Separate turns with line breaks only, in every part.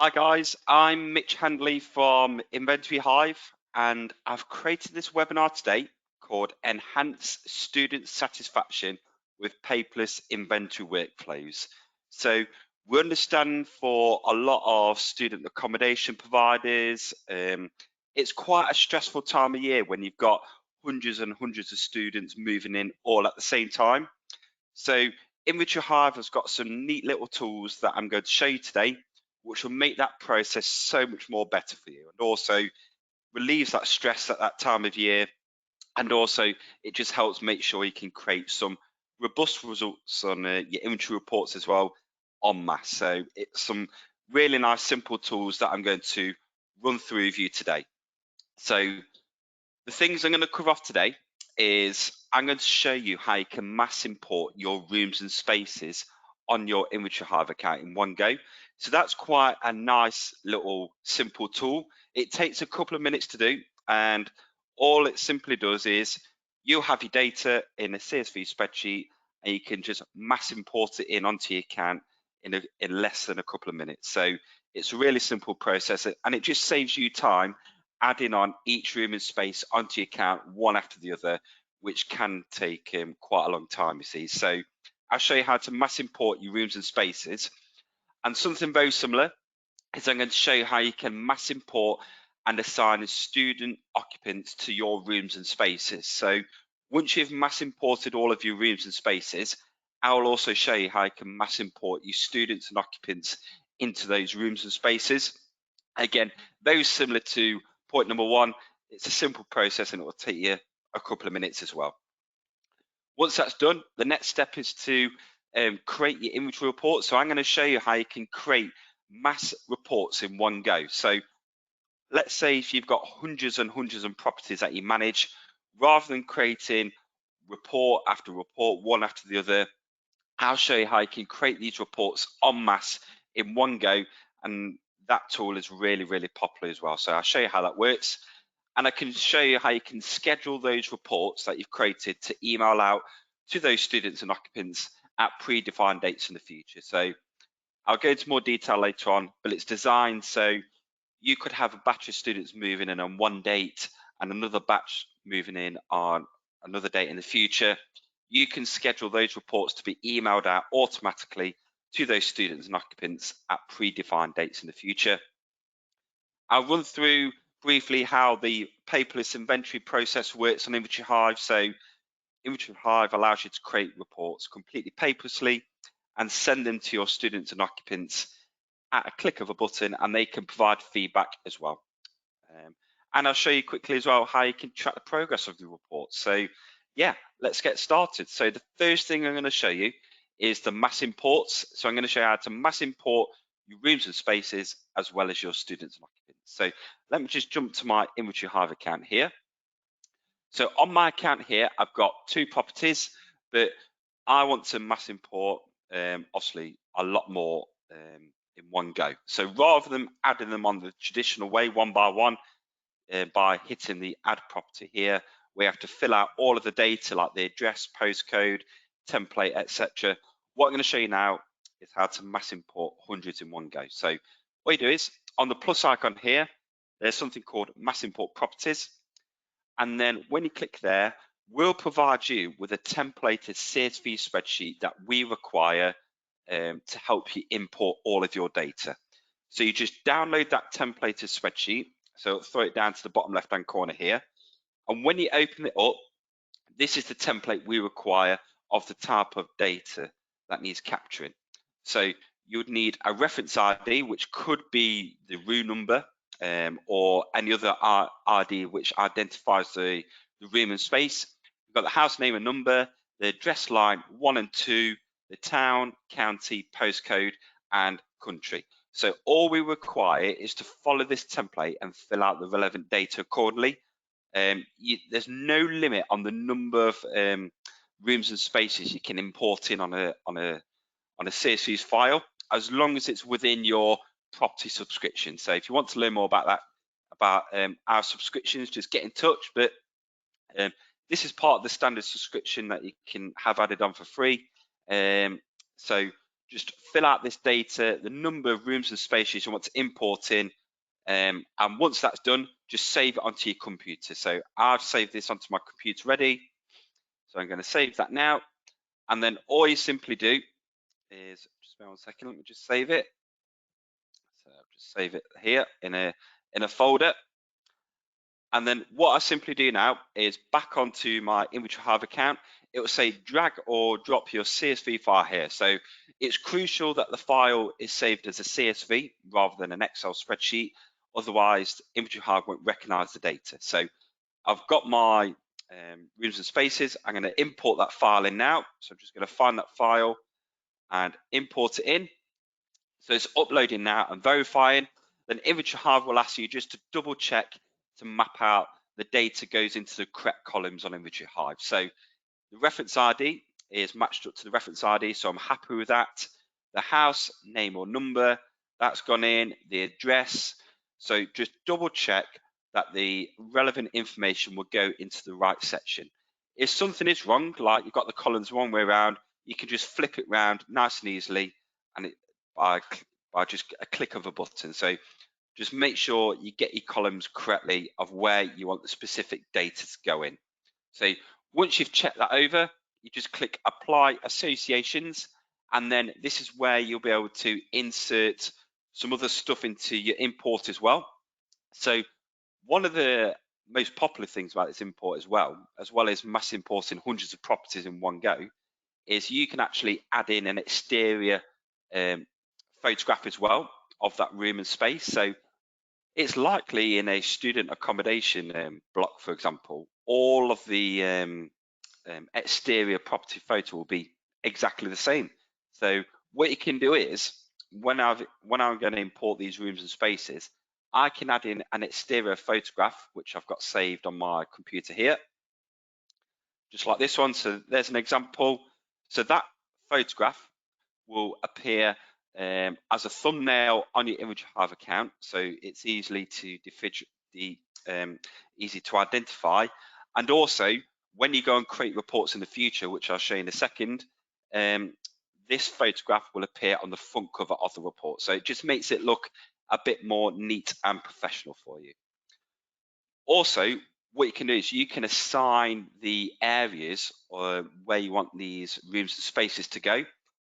Hi guys, I'm Mitch Handley from Inventory Hive, and I've created this webinar today called Enhance Student Satisfaction with Paperless Inventory Workflows. So we understand for a lot of student accommodation providers, it's quite a stressful time of year when you've got hundreds and hundreds of students moving in all at the same time. So Inventory Hive has got some neat little tools that I'm going to show you today, which will make that process so much more better for you, and also relieves that stress at that time of year. And also it just helps make sure you can create some robust results on your inventory reports as well en masse. So it's some really nice simple tools that I'm going to run through with you today. So the things I'm going to cover off today is I'm going to show you how you can mass import your rooms and spaces on your Inventory Hive account in one go. So that's quite a nice little simple tool. It takes a couple of minutes to do, and all it simply does is you'll have your data in a CSV spreadsheet, and you can just mass import it in onto your account in less than a couple of minutes. So it's a really simple process, and it just saves you time adding on each room and space onto your account one after the other, which can take quite a long time, you see. So I'll show you how to mass import your rooms and spaces. And something very similar is I'm going to show you how you can mass import and assign student occupants to your rooms and spaces. So once you've mass imported all of your rooms and spaces, I will also show you how you can mass import your students and occupants into those rooms and spaces. Again, very similar to point number one. It's a simple process and it will take you a couple of minutes as well. Once that's done, the next step is to create your inventory report. So I'm going to show you how you can create mass reports in one go. So let's say if you've got hundreds and hundreds of properties that you manage, rather than creating report after report, one after the other, I'll show you how you can create these reports en masse in one go. And that tool is really, really popular as well. So I'll show you how that works. And I can show you how you can schedule those reports that you've created to email out to those students and occupants at predefined dates in the future. So I'll go into more detail later on, but it's designed so you could have a batch of students moving in on one date and another batch moving in on another date in the future. You can schedule those reports to be emailed out automatically to those students and occupants at predefined dates in the future. I'll run through briefly how the paperless inventory process works on Inventory Hive. So Inventory Hive allows you to create reports completely paperlessly and send them to your students and occupants at a click of a button, and they can provide feedback as well. And I'll show you quickly as well how you can track the progress of the report. So yeah, let's get started. So the first thing I'm going to show you is the mass imports. So I'm going to show you how to mass import your rooms and spaces as well as your students and occupants. So let me just jump to my Inventory Hive account here. So on my account here, I've got two properties, but I want to mass import obviously a lot more in one go. So rather than adding them on the traditional way, one by one, by hitting the add property here, we have to fill out all of the data like the address, postcode, template, etc. What I'm going to show you now is how to mass import hundreds in one go. So what you do is on the plus icon here, there's something called mass import properties. And then when you click there, we'll provide you with a templated CSV spreadsheet that we require to help you import all of your data. So you just download that templated spreadsheet. So throw it down to the bottom left-hand corner here. And when you open it up, this is the template we require of the type of data that needs capturing. So you would need a reference ID, which could be the room number or any other ID which identifies the room and space. We've got the house name and number, the address line 1 and 2, the town, county, postcode, and country. So all we require is to follow this template and fill out the relevant data accordingly. There's no limit on the number of rooms and spaces you can import in on a CSV file, as long as it's within your property subscription. So if you want to learn more about that, about our subscriptions, just get in touch. But this is part of the standard subscription that you can have added on for free. So just fill out this data, the number of rooms and spaces you want to import in, and once that's done, just save it onto your computer. So I've saved this onto my computer ready. So I'm going to save that now. And then all you simply do is, just wait 1 second, let me just save it. So I'll just save it here in a folder. And then what I simply do now is back onto my Inventory Hive account. It will say drag or drop your CSV file here. So it's crucial that the file is saved as a CSV rather than an Excel spreadsheet. Otherwise, Inventory Hive won't recognize the data. So I've got my rooms and spaces. I'm going to import that file in now. So I'm just going to find that file and import it in. So it's uploading now and verifying. Then Inventory Hive will ask you just to double check to map out the data goes into the correct columns on Inventory Hive. So the reference ID is matched up to the reference ID, so I'm happy with that. The house, name or number, that's gone in, the address. So just double check that the relevant information will go into the right section. If something is wrong, like you've got the columns one way around, you can just flip it around nice and easily, and by just a click of a button. So just make sure you get your columns correctly of where you want the specific data to go in. So once you've checked that over, you just click Apply Associations, and then this is where you'll be able to insert some other stuff into your import as well. So one of the most popular things about this import as well as mass importing hundreds of properties in one go, is you can actually add in an exterior photograph as well of that room and space. So it's likely in a student accommodation block, for example, all of the exterior property photo will be exactly the same. So what you can do is, when I'm going to import these rooms and spaces, I can add in an exterior photograph, which I've got saved on my computer here, just like this one. So there's an example. So that photograph will appear as a thumbnail on your Inventory Hive account, so it's easy to identify. And also, when you go and create reports in the future, which I'll show you in a second, this photograph will appear on the front cover of the report. So it just makes it look a bit more neat and professional for you. Also, what you can do is you can assign the areas where you want these rooms and spaces to go.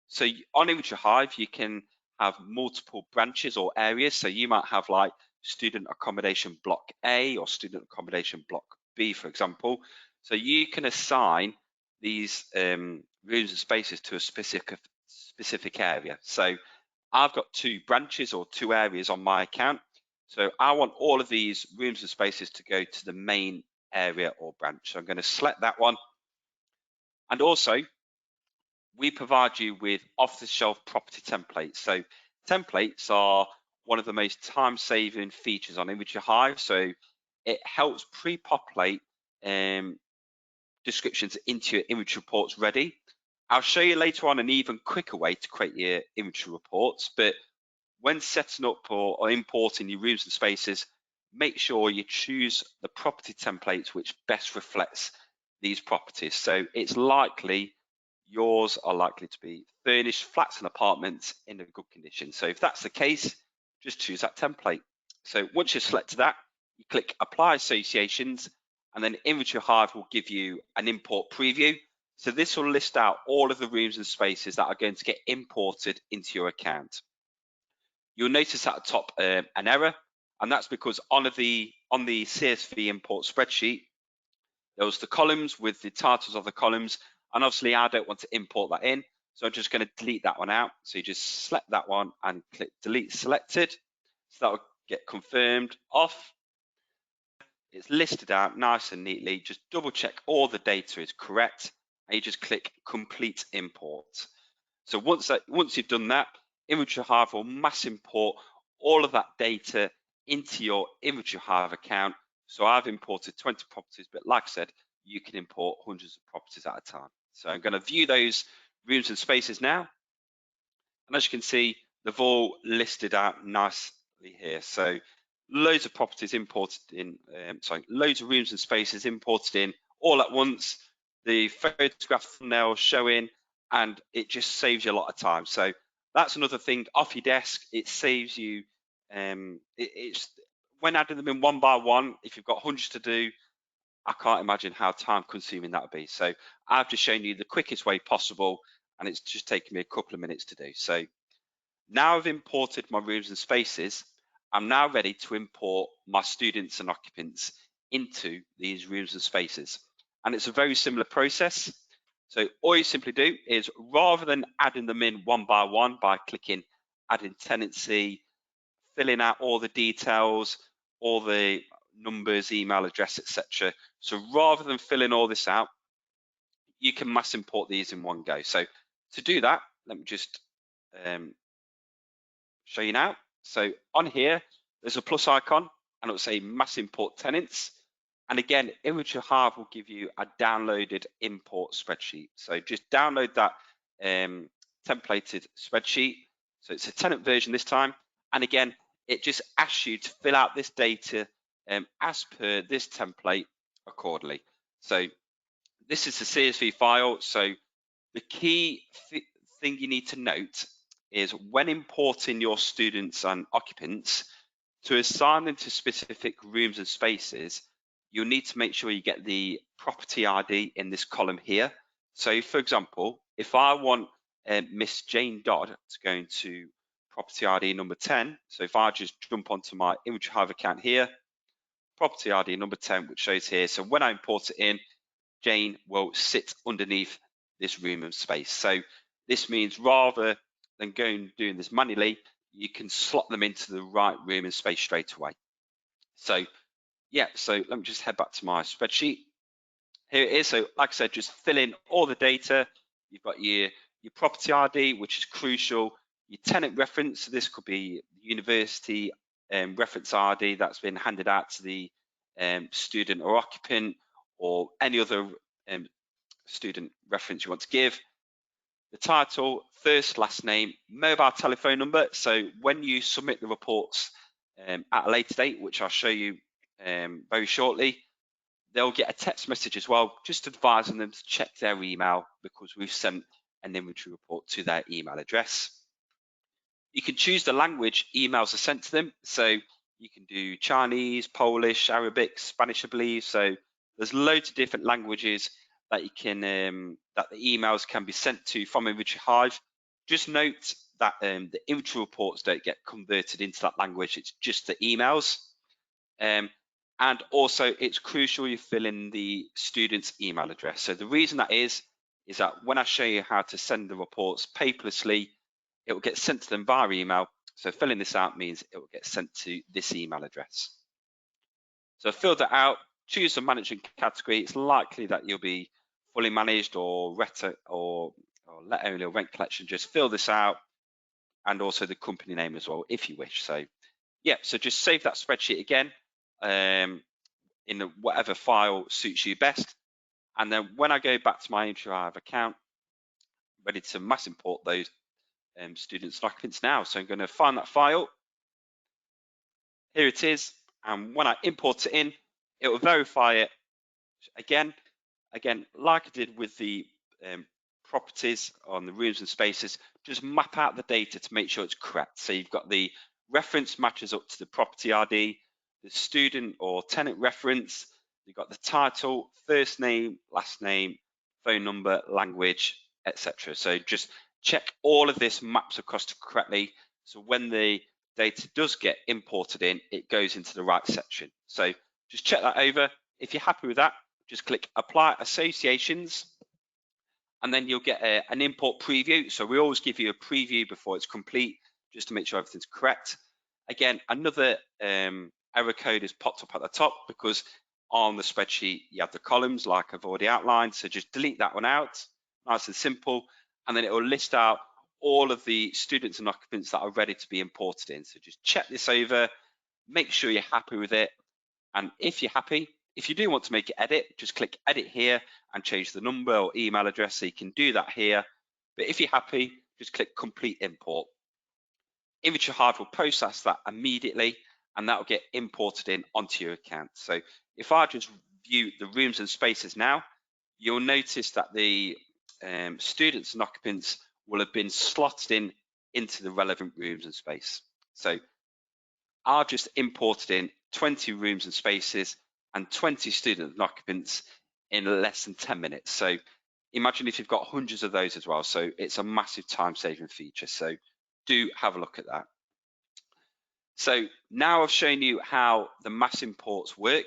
So on Inventory Hive, you can have multiple branches or areas. So you might have like student accommodation block A or student accommodation block B, for example. So you can assign these rooms and spaces to a specific area. So I've got 2 branches or 2 areas on my account. So I want all of these rooms and spaces to go to the main area or branch. So I'm going to select that one. And also, we provide you with off-the-shelf property templates. So templates are one of the most time-saving features on Inventory Hive. So it helps pre-populate descriptions into your inventory reports ready. I'll show you later on an even quicker way to create your inventory reports, but when setting up or importing your rooms and spaces, make sure you choose the property templates which best reflects these properties. So it's likely yours are likely to be furnished flats and apartments in a good condition. So if that's the case, just choose that template. So once you've selected that, you click Apply Associations, and then Inventory Hive will give you an import preview. So this will list out all of the rooms and spaces that are going to get imported into your account. You'll notice at the top an error, and that's because on the CSV import spreadsheet, there was the columns with the titles of the columns, and obviously I don't want to import that in, so I'm just going to delete that one out. So you just select that one and click Delete Selected. So that will get confirmed off. It's listed out nice and neatly. Just double check all the data is correct, and you just click Complete Import. So once you've done that, Inventory Hive will mass import all of that data into your Inventory Hive account. So I've imported 20 properties, but like I said, you can import hundreds of properties at a time. So I'm going to view those rooms and spaces now. And as you can see, they've all listed out nicely here. So loads of properties imported in, loads of rooms and spaces imported in all at once. The photograph thumbnail showing, and it just saves you a lot of time. So that's another thing off your desk. It saves you. It's when adding them in one by one. If you've got hundreds to do, I can't imagine how time consuming that would be. So I've just shown you the quickest way possible, and it's just taken me a couple of minutes to do. So now I've imported my rooms and spaces, I'm now ready to import my students and occupants into these rooms and spaces. And it's a very similar process. So all you simply do is, rather than adding them in one by clicking adding tenancy, filling out all the details, all the numbers, email address, etc. So rather than filling all this out, you can mass import these in one go. So to do that, let me just show you now. So on here, there's a plus icon, and it'll say mass import tenants. And again, Inventory Hive will give you a downloaded import spreadsheet. So just download that templated spreadsheet. So it's a tenant version this time. And again, it just asks you to fill out this data as per this template accordingly. So this is the CSV file. So the key thing you need to note is, when importing your students and occupants, to assign them to specific rooms and spaces, you'll need to make sure you get the property ID in this column here. So for example, if I want Miss Jane Dodd to go into property ID number 10, so if I just jump onto my Inventory Hive account here, property ID number 10, which shows here, so when I import it in, Jane will sit underneath this room and space. So this means, rather than going doing this manually, you can slot them into the right room and space straight away. So yeah, so let me just head back to my spreadsheet. Here it is. So like I said, just fill in all the data. You've got your property ID, which is crucial. Your tenant reference, so this could be university reference ID that's been handed out to the student or occupant, or any other student reference you want to give. The title, first, last name, mobile telephone number. So when you submit the reports at a later date, which I'll show you very shortly, they'll get a text message as well, just advising them to check their email, because we've sent an inventory report to their email address. You can choose the language emails are sent to them. So you can do Chinese, Polish, Arabic, Spanish, I believe. So there's loads of different languages that you can that the emails can be sent to from Inventory Hive. Just note that the inventory reports don't get converted into that language. It's just the emails. And also, it's crucial you fill in the student's email address. So the reason that is that when I show you how to send the reports paperlessly, it will get sent to them via email. So filling this out means it will get sent to this email address. So fill that out, choose a management category. It's likely that you'll be fully managed or let only or rent collection. Just fill this out, and also the company name as well, if you wish. So yeah, so just save that spreadsheet again in whatever file suits you best. And then when I go back to my Inventory Hive account, I'm ready to mass import those students and occupants now. So I'm going to find that file. Here it is. And when I import it in, it will verify it again, like I did with the properties on the rooms and spaces. Just map out the data to make sure it's correct. So you've got the reference matches up to the property ID, the student or tenant reference, you've got the title, first name, last name, phone number, language, etc. So just check all of this maps across correctly, so when the data does get imported in, it goes into the right section. So just check that over. If you're happy with that, just click Apply Associations, and then you'll get an import preview. So we always give you a preview before it's complete, just to make sure everything's correct. Again, another error code is popped up at the top, because on the spreadsheet you have the columns like I've already outlined. So just delete that one out, nice and simple, and then it will list out all of the students and occupants that are ready to be imported in. So just check this over, make sure you're happy with it, and if you're happy, if you do want to make an edit, just click edit here and change the number or email address. So you can do that here. But if you're happy, just click complete import. Inventory Hive will process that immediately, and that will get imported in onto your account. So if I just view the rooms and spaces now, you'll notice that the students and occupants will have been slotted in into the relevant rooms and space. So I've just imported in 20 rooms and spaces and 20 students and occupants in less than 10 minutes. So imagine if you've got hundreds of those as well. So it's a massive time-saving feature. So do have a look at that. So now I've shown you how the mass imports work.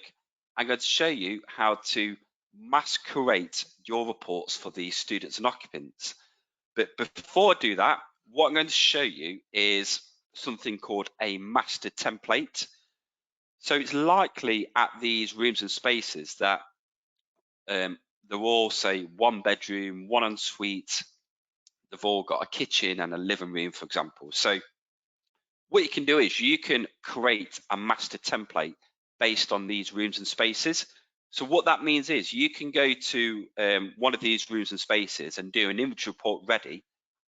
I'm going to show you how to mass create your reports for these students and occupants. But before I do that, what I'm going to show you is something called a master template. So it's likely at these rooms and spaces that they're all, say, one bedroom, one ensuite. They've all got a kitchen and a living room, for example. So what you can do is you can create a master template based on these rooms and spaces. So what that means is you can go to one of these rooms and spaces and do an inventory report ready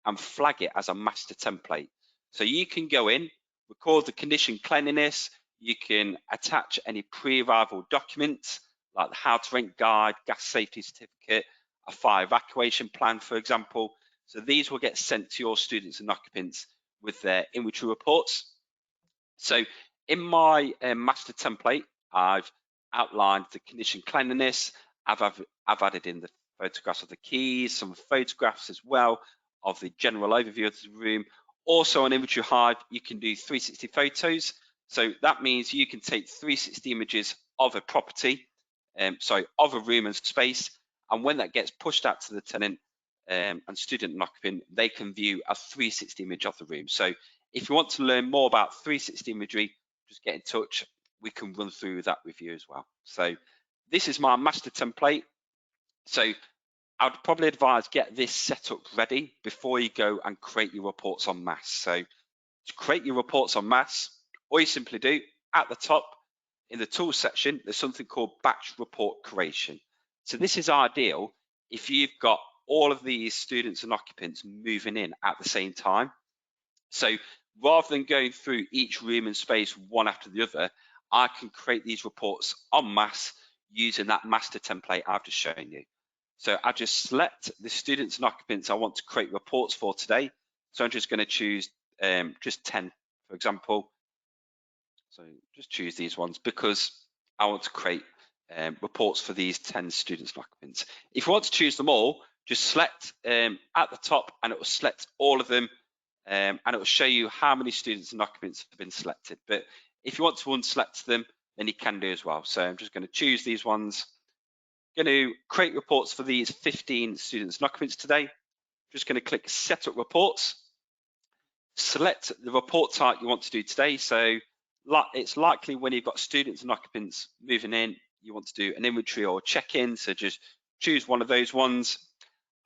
and flag it as a master template. So you can go in, record the condition cleanliness, you can attach any pre-arrival documents like the how to rent guide, gas safety certificate, a fire evacuation plan, for example. So these will get sent to your students and occupants with their inventory reports. So in my master template, I've outlined the condition cleanliness. I've added in the photographs of the keys, some photographs as well of the general overview of the room. Also on Inventory Hive, you can do 360 photos. So that means you can take 360 images of a property, of a room and space. And when that gets pushed out to the tenant and student and occupant, they can view a 360 image of the room. So if you want to learn more about 360 imagery, just get in touch. We can run through that with you as well. So this is my master template. So I'd probably advise get this set up ready before you go and create your reports en masse. So to create your reports en masse, all you simply do at the top in the tools section, there's something called batch report creation. So this is ideal if you've got all of these students and occupants moving in at the same time. So rather than going through each room and space one after the other, I can create these reports en masse using that master template I've just shown you. So I just select the students and occupants I want to create reports for today. So I'm just going to choose just 10, for example. So just choose these ones because I want to create reports for these 10 students and occupants. If you want to choose them all, just select at the top and it will select all of them and it will show you how many students and occupants have been selected. But if you want to unselect them, then you can do as well. So I'm just going to choose these ones. I'm going to create reports for these 15 students and occupants today. Just going to click Set Up Reports. Select the report type you want to do today. So it's likely when you've got students and occupants moving in, you want to do an inventory or check-in. So just choose one of those ones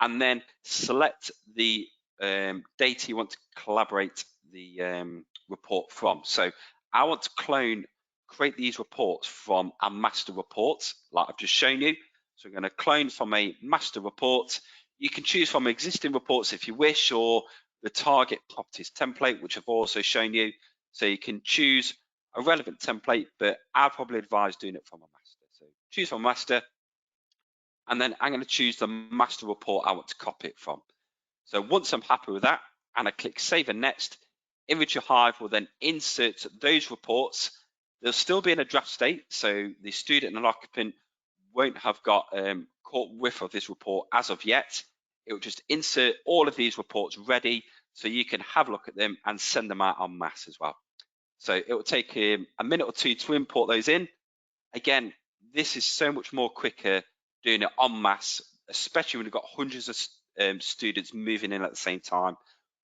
and then select the data you want to collaborate the report from. So I want to create these reports from a master report, like I've just shown you. So we're going to clone from a master report. You can choose from existing reports if you wish, or the target properties template, which I've also shown you. So you can choose a relevant template, but I'll probably advise doing it from a master. So choose from master, and then I'm going to choose the master report I want to copy it from. So once I'm happy with that, and I click Save and Next, Inventory Hive will then insert those reports. They'll still be in a draft state, so the student and occupant won't have got caught whiff of this report as of yet. It will just insert all of these reports ready so you can have a look at them and send them out en masse as well. So it will take a minute or two to import those in. Again, this is so much more quicker doing it en masse, especially when you've got hundreds of students moving in at the same time,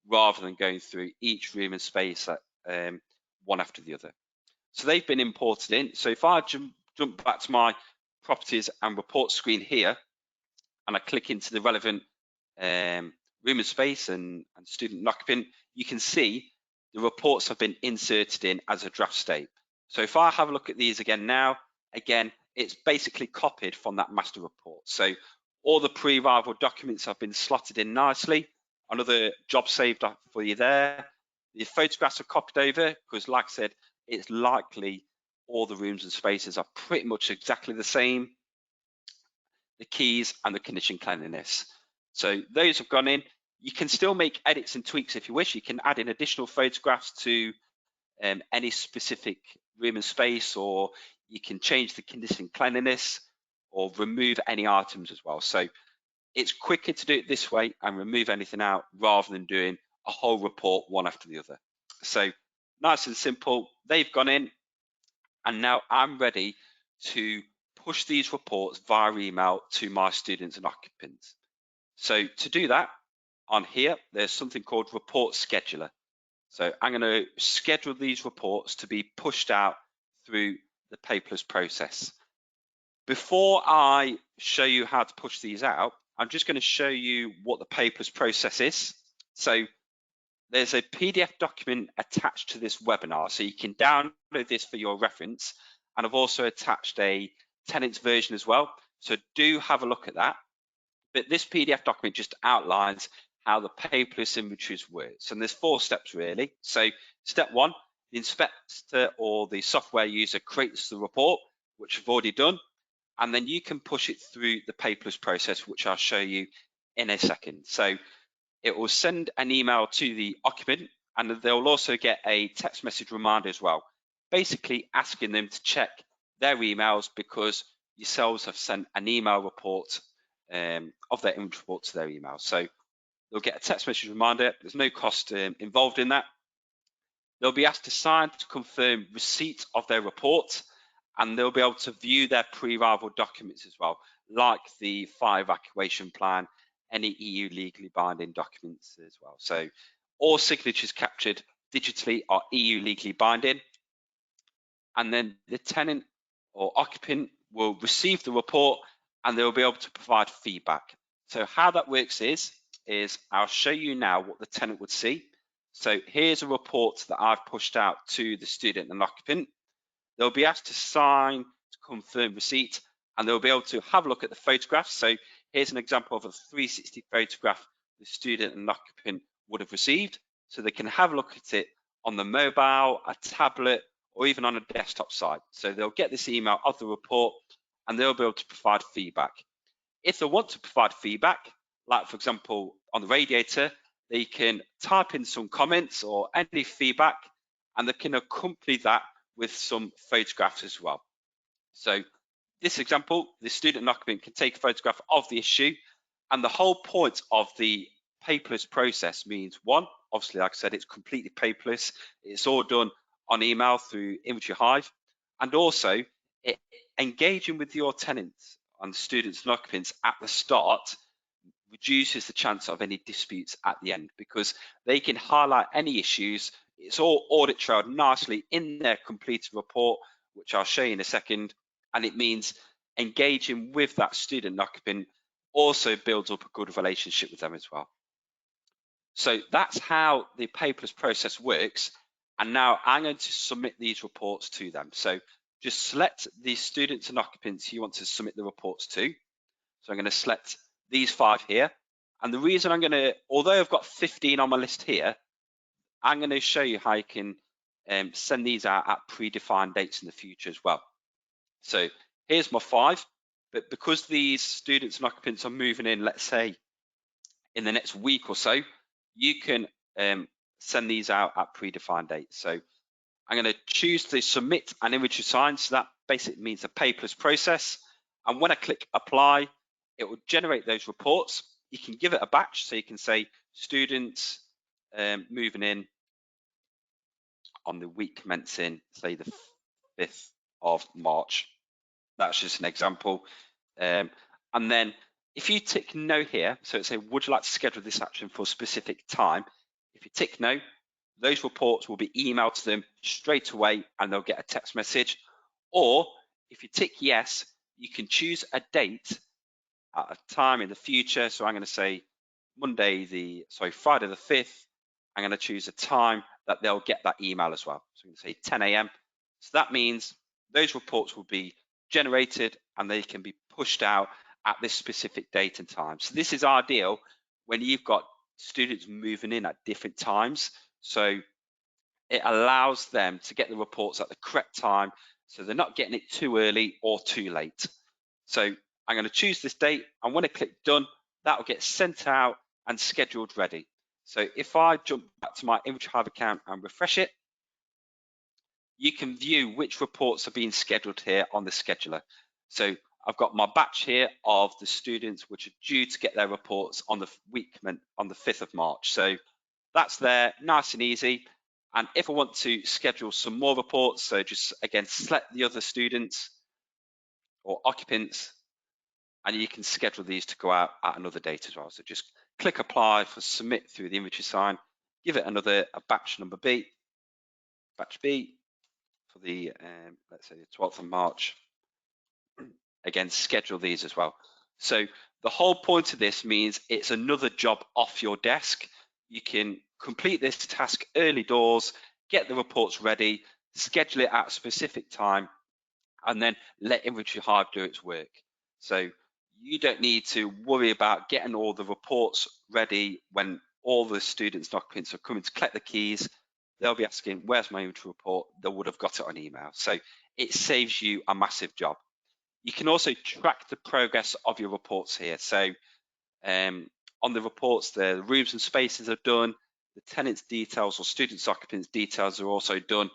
rather than going through each room and space one after the other. So they've been imported in. So if I jump back to my properties and report screen here, and I click into the relevant room and space and student and occupant, you can see the reports have been inserted in as a draft state. So if I have a look at these again now, again, it's basically copied from that master report. So all the pre-arrival documents have been slotted in nicely. Another job saved up for you there. The photographs are copied over because, like I said, it's likely all the rooms and spaces are pretty much exactly the same. The keys and the condition cleanliness. So those have gone in. You can still make edits and tweaks if you wish. You can add in additional photographs to any specific room and space, or you can change the condition cleanliness or remove any items as well. So it's quicker to do it this way and remove anything out rather than doing a whole report one after the other. So nice and simple. They've gone in, and now I'm ready to push these reports via email to my students and occupants. So to do that, on here, there's something called Report Scheduler. So I'm going to schedule these reports to be pushed out through the Paperless process. Before I show you how to push these out, I'm just going to show you what the Paperless process is. So there's a PDF document attached to this webinar, so you can download this for your reference. And I've also attached a tenants version as well, so do have a look at that. But this PDF document just outlines how the paperless inventories works. And there's 4 steps really. So step 1, the inspector or the software user creates the report, which I've already done, and then you can push it through the paperless process, which I'll show you in a second. So it will send an email to the occupant, and they'll also get a text message reminder as well, basically asking them to check their emails because yourselves have sent an email report of their inventory report to their email. So they'll get a text message reminder. There's no cost involved in that. They'll be asked to sign to confirm receipt of their report, and they'll be able to view their pre-arrival documents as well, like the fire evacuation plan, any EU legally binding documents as well. So all signatures captured digitally are EU legally binding, and then the tenant or occupant will receive the report and they'll be able to provide feedback. So how that works is I'll show you now what the tenant would see. So here's a report that I've pushed out to the student and occupant. They'll be asked to sign to confirm receipt, and they'll be able to have a look at the photographs. So here's an example of a 360 photograph the student and occupant would have received. So they can have a look at it on the mobile, a tablet, or even on a desktop site. So they'll get this email of the report and they'll be able to provide feedback. If they want to provide feedback, like for example, on the radiator, they can type in some comments or any feedback, and they can accompany that with some photographs as well. So this example, the student and occupant can take a photograph of the issue, and the whole point of the paperless process means, one, obviously, like I said, it's completely paperless. It's all done on email through Inventory Hive, and also engaging with your tenants and students and occupants at the start reduces the chance of any disputes at the end, because they can highlight any issues. It's all audit trailed nicely in their completed report, which I'll show you in a second. And it means engaging with that student and occupant also builds up a good relationship with them as well. So that's how the paperless process works. And now I'm going to submit these reports to them. So just select the students and occupants you want to submit the reports to. So I'm going to select these 5 here. And the reason I'm going to, although I've got 15 on my list here, I'm going to show you how you can send these out at predefined dates in the future as well. So here's my 5, but because these students and occupants are moving in, let's say in the next week or so, you can send these out at predefined dates. So I'm going to choose to submit an inventory sign. So that basically means a paperless process. And when I click apply, it will generate those reports. You can give it a batch. So you can say students moving in on the week commencing, say the 5th of March. That's just an example. And then if you tick no here, so it say, would you like to schedule this action for a specific time? If you tick no, those reports will be emailed to them straight away and they'll get a text message. Or if you tick yes, you can choose a date at a time in the future. So I'm going to say Friday the 5th. I'm going to choose a time that they'll get that email as well. So I'm going to say 10 a.m. So that means those reports will be generated and they can be pushed out at this specific date and time. So this is ideal when you've got students moving in at different times. So it allows them to get the reports at the correct time, so they're not getting it too early or too late. So I'm going to choose this date, and when I click done, that will get sent out and scheduled ready. So if I jump back to my Inventory Hive account and refresh it, you can view which reports are being scheduled here on the scheduler. So I've got my batch here of the students which are due to get their reports on the week on the 5th of March. So that's there, nice and easy. And if I want to schedule some more reports, so just again, select the other students or occupants, and you can schedule these to go out at another date as well. So just click apply for submit through the inventory sign, give it a batch number B, batch B for the, let's say the 12th of March. Again, schedule these as well. So the whole point of this means it's another job off your desk. You can complete this task early doors, get the reports ready, schedule it at a specific time, and then let Inventory Hive do its work. So you don't need to worry about getting all the reports ready when all the students and occupants are coming to collect the keys. They'll be asking, where's my inventory report? They would have got it on email. So it saves you a massive job. You can also track the progress of your reports here. So on the reports, the rooms and spaces are done, the tenants' details or students' occupants' details are also done,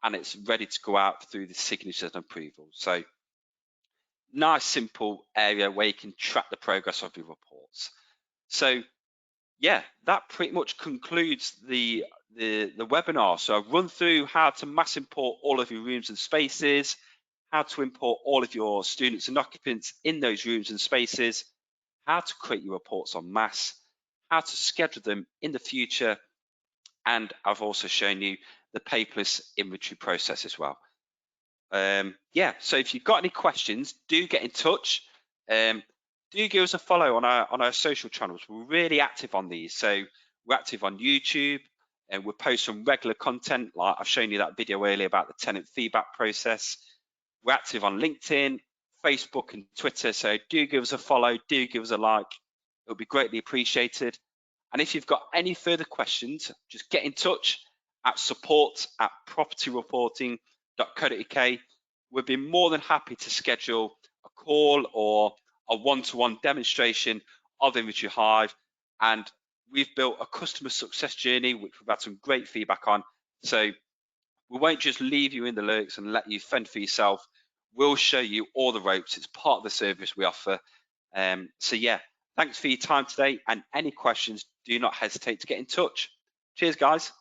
and it's ready to go out through the signatures and approvals. So nice, simple area where you can track the progress of your reports. So yeah, that pretty much concludes the webinar. So I've run through how to mass import all of your rooms and spaces, how to import all of your students and occupants in those rooms and spaces, how to create your reports en masse, how to schedule them in the future, and I've also shown you the paperless inventory process as well. Yeah, so if you've got any questions, do get in touch. Do give us a follow on our social channels. We're really active on these. So we're active on YouTube, and we post some regular content. Like I've shown you that video earlier about the tenant feedback process. We're active on LinkedIn, Facebook, and Twitter. So do give us a follow. Do give us a like. It would be greatly appreciated. And if you've got any further questions, just get in touch at support@propertyreporting.co.uk. We'd be more than happy to schedule a call or a one-to-one demonstration of Inventory Hive. And we've built a customer success journey, which we've had some great feedback on. So we won't just leave you in the lurch and let you fend for yourself. We'll show you all the ropes. It's part of the service we offer. So yeah, thanks for your time today, and any questions, do not hesitate to get in touch. Cheers, guys.